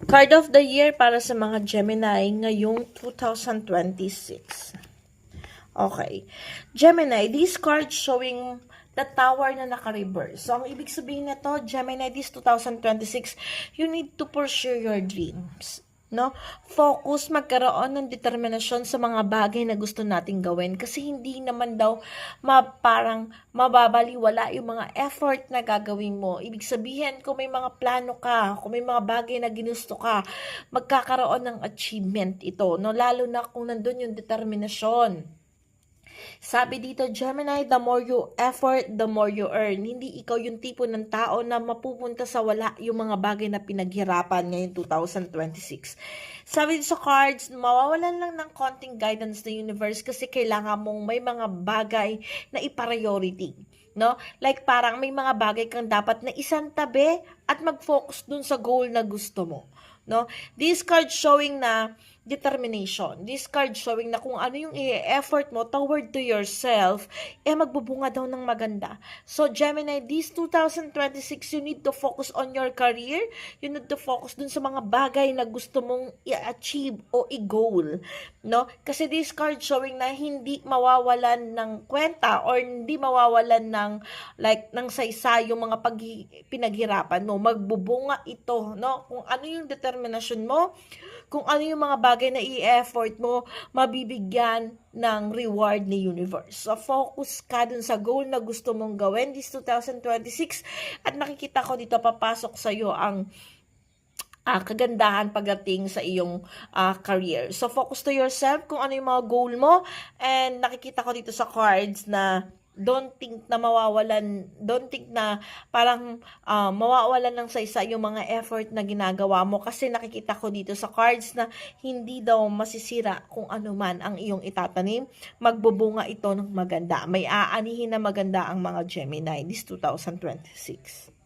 Card of the Year para sa mga Gemini ngayong 2026. Okay. Gemini, this card showing the tower na naka-reverse. So, ang ibig sabihin nito, Gemini, this 2026, you need to pursue your dreams. No? Focus, magkaroon ng determinasyon sa mga bagay na gusto nating gawin kasi hindi naman daw parang mababaliwala yung mga effort na gagawin mo. Ibig sabihin, kung may mga plano ka, kung may mga bagay na ginusto ka, magkakaroon ng achievement ito, no? Lalo na kung nandun yung determinasyon. Sabi dito, Gemini, the more you effort, the more you earn. Hindi ikaw yung tipo ng tao na mapupunta sa wala yung mga bagay na pinaghirapan ngayong 2026. Sabi dito sa cards, mawawalan lang ng konting guidance ng universe kasi kailangan mong may mga bagay na i-priority. No? Like parang may mga bagay kang dapat na isang tabi at mag-focus dun sa goal na gusto mo. No? This card showing na determination. This card showing na kung ano yung i-effort mo toward to yourself, magbubunga daw ng maganda. So, Gemini, this 2026, you need to focus on your career. You need to focus dun sa mga bagay na gusto mong i-achieve o i-goal. No? Kasi this card showing na hindi mawawalan ng kwenta or hindi mawawalan ng ng saysay yung mga pinaghirapan mo. Magbubunga ito. No? Kung ano yung determinasyon mo, kung ano yung mga bagay na i-effort mo, mabibigyan ng reward ni universe. So, focus ka dun sa goal na gusto mong gawin this 2026 at nakikita ko dito papasok sa iyo ang kagandahan pagdating sa iyong career. So, focus to yourself kung ano yung mga goal mo and nakikita ko dito sa cards na don't think na parang mawawalan ng saysa yung mga effort na ginagawa mo kasi nakikita ko dito sa cards na hindi daw masisira kung ano man ang iyong itatanim, magbubunga ito ng maganda. May aanihin na maganda ang mga Gemini this 2026.